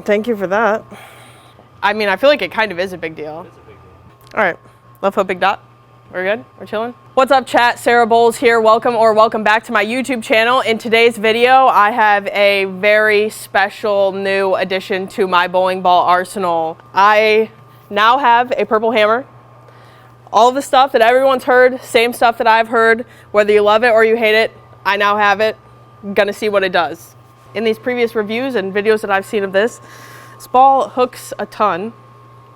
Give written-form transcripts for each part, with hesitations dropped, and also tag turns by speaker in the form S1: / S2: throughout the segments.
S1: Thank you for that. I mean, I feel like it kind of is a big deal.
S2: It's a big deal.
S1: All right, left foot big dot. We're good? We're chilling? What's up, chat? Sarah Bowls here. Welcome back to my YouTube channel. In today's video, I have a very special new addition to my bowling ball arsenal. I now have a purple hammer. All of the stuff that everyone's heard, same stuff that I've heard, whether you love it or you hate it, I now have it. I'm gonna see what it does. In these previous reviews and videos that I've seen of this ball hooks a ton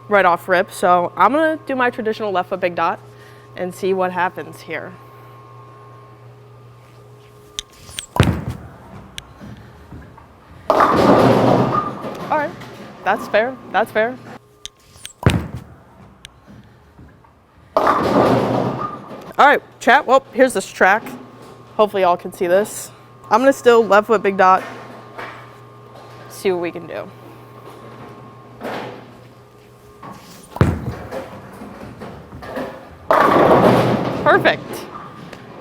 S1: right off rip, so I'm gonna do my traditional left foot big dot and see what happens here. All right, that's fair, that's fair. All right, chat, well, here's this track. Hopefully y'all can see this. I'm gonna still left foot big dot, see what we can do. Perfect.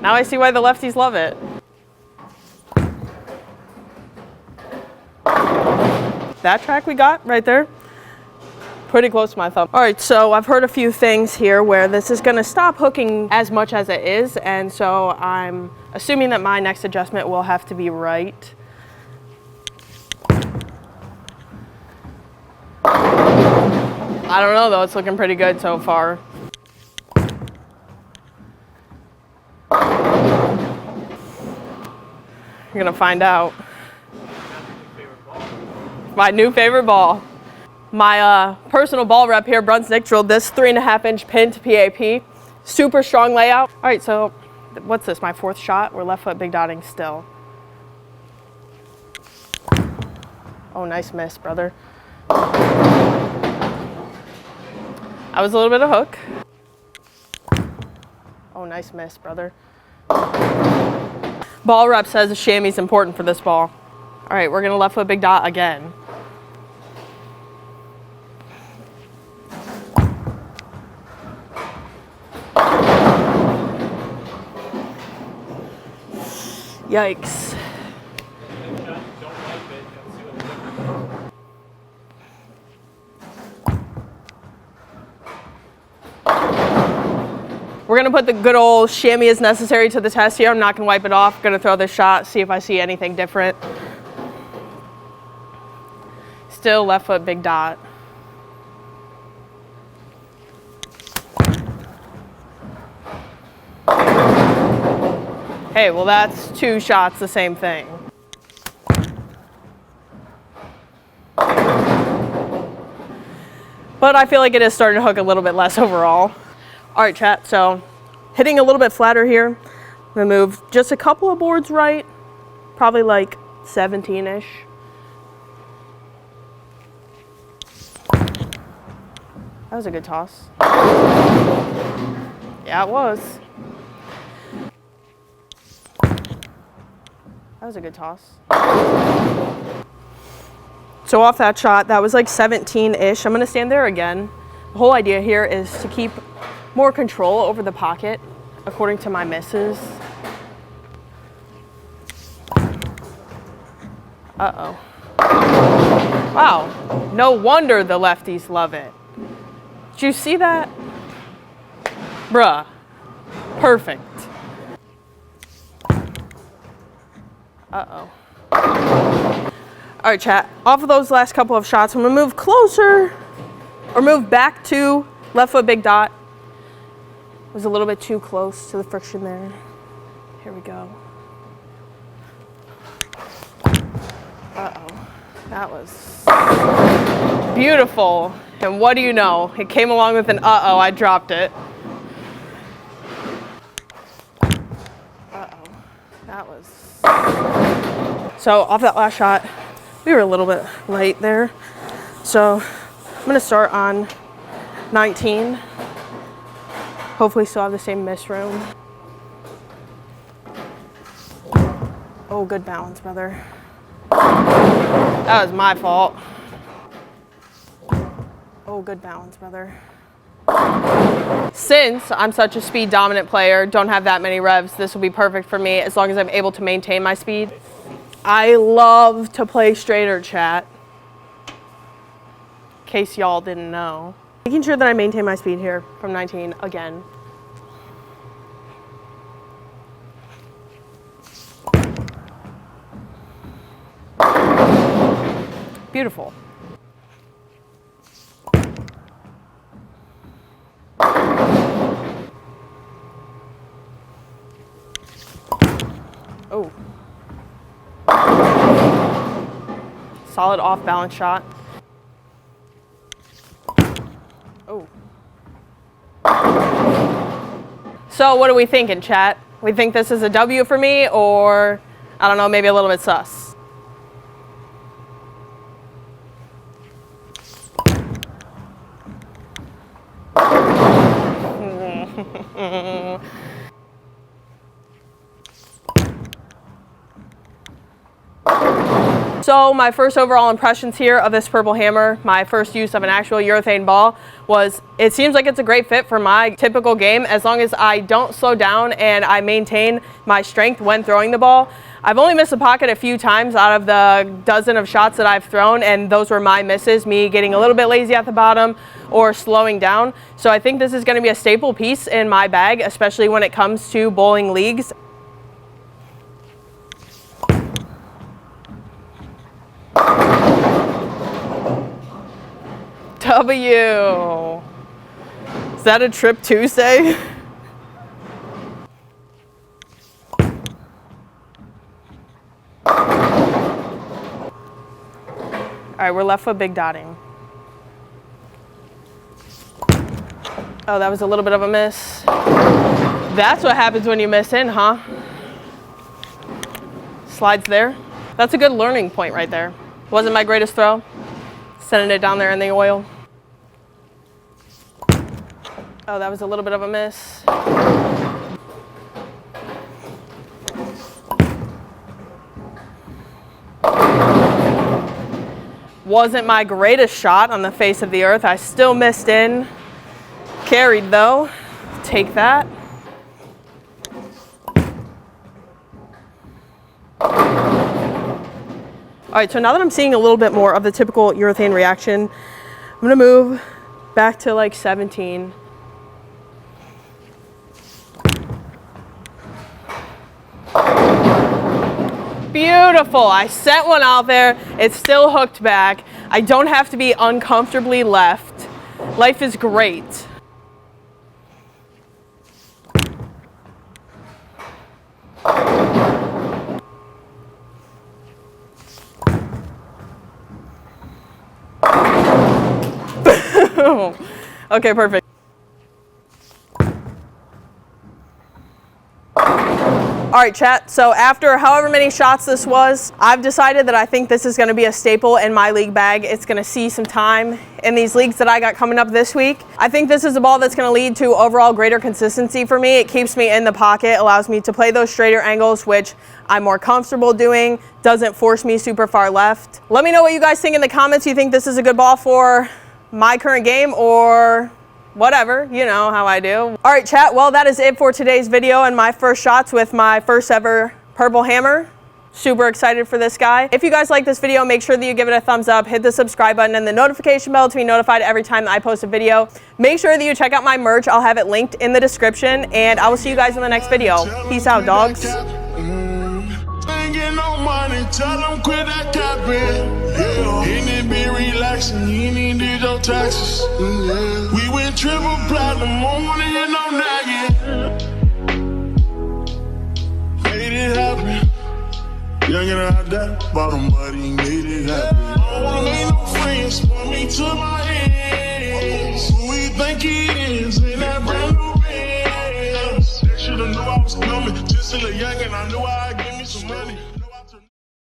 S1: Now I see why the lefties love it. That track we got right there, pretty close to my thumb. All right, so I've heard a few things here where this is gonna stop hooking as much as it is, and so I'm assuming that my next adjustment will have to be right. I don't know though, it's looking pretty good so far. You're gonna find out. My new favorite ball. My personal ball rep here, Brunswick, drilled this 3.5-inch pin to PAP. Super strong layout. All right, so what's this, my fourth shot? We're left foot big dotting still. Oh, nice miss, brother. I was a little bit of hook. Oh, nice miss, brother. Ball rep says the chamois is important for this ball. All right, we're gonna left foot big dot again. Yikes. We're gonna put the good old chamois as necessary to the test here. I'm not gonna wipe it off. Gonna throw this shot, see if I see anything different. Still left foot big dot. Hey, well that's two shots, the same thing. But I feel like it is starting to hook a little bit less overall. All right, chat, so hitting a little bit flatter here. I'm gonna move just a couple of boards right, probably like 17-ish. That was a good toss. Yeah, it was. That was a good toss. So off that shot, that was like 17-ish. I'm gonna stand there again. The whole idea here is to keep more control over the pocket, according to my misses. Uh-oh. Wow, no wonder the lefties love it. Did you see that? Bruh, perfect. Uh-oh. All right, chat, off of those last couple of shots, I'm gonna move closer, or move back to left foot big dot. Was a little bit too close to the friction there. Here we go. Uh-oh, that was beautiful. And what do you know? It came along with an uh-oh, I dropped it. Uh-oh, that was... So off that last shot, we were a little bit late there. So I'm gonna start on 19. Hopefully still have the same miss room. Oh, good balance, brother. That was my fault. Oh, good balance, brother. Since I'm such a speed dominant player, don't have that many revs, this will be perfect for me as long as I'm able to maintain my speed. I love to play straighter, chat. case y'all didn't know. Making sure that I maintain my speed here from 19 again. Beautiful. Oh. Solid off balance shot. Oh. So what are we thinking, chat? We think this is a W for me, or I don't know, maybe a little bit sus. So my first overall impressions here of this purple hammer, my first use of an actual urethane ball, was it seems like it's a great fit for my typical game as long as I don't slow down and I maintain my strength when throwing the ball. I've only missed the pocket a few times out of the dozen of shots that I've thrown, and those were my misses, me getting a little bit lazy at the bottom or slowing down. So I think this is going to be a staple piece in my bag, especially when it comes to bowling leagues. W. Is that a trip Tuesday? All right, we're left foot big dotting. Oh, that was a little bit of a miss. That's what happens when you miss in, huh? Slides there. That's a good learning point right there. Wasn't my greatest throw. Sending it down there in the oil. Oh, that was a little bit of a miss. Wasn't my greatest shot on the face of the earth. I still missed in. Carried though. Take that. All right, so now that I'm seeing a little bit more of the typical urethane reaction, I'm gonna move back to like 17. Beautiful. I sent one out there. It's still hooked back. I don't have to be uncomfortably left. Life is great. Okay, perfect. All right, chat, so after however many shots this was, I've decided that I think this is going to be a staple in my league bag. It's going to see some time in these leagues that I got coming up this week. I think this is a ball that's going to lead to overall greater consistency for me. It keeps me in the pocket, allows me to play those straighter angles, which I'm more comfortable doing, doesn't force me super far left. Let me know what you guys think in the comments. You think this is a good ball for my current game, or whatever, you know how I do. All right, chat, well, that is it for today's video and my first shots with my first ever purple hammer. Super excited for this guy. If you guys like this video, make sure that you give it a thumbs up, hit the subscribe button and the notification bell to be notified every time that I post a video. Make sure that you check out my merch. I'll have it linked in the description, and I will see you guys in the next video. Peace out, dogs. Tell them quit that capping. Yeah. Ain't it be relaxing? You ain't did your taxes. Yeah. We went triple platinum, won't wanna hear no nagging. Made it happen. Young and I that bottom buddy made it happen. I don't wanna make no friends, put me to my hands. Who we think he is in that brand new Benz? They should've knew I was coming. Just a little young and I knew I'd give me some money.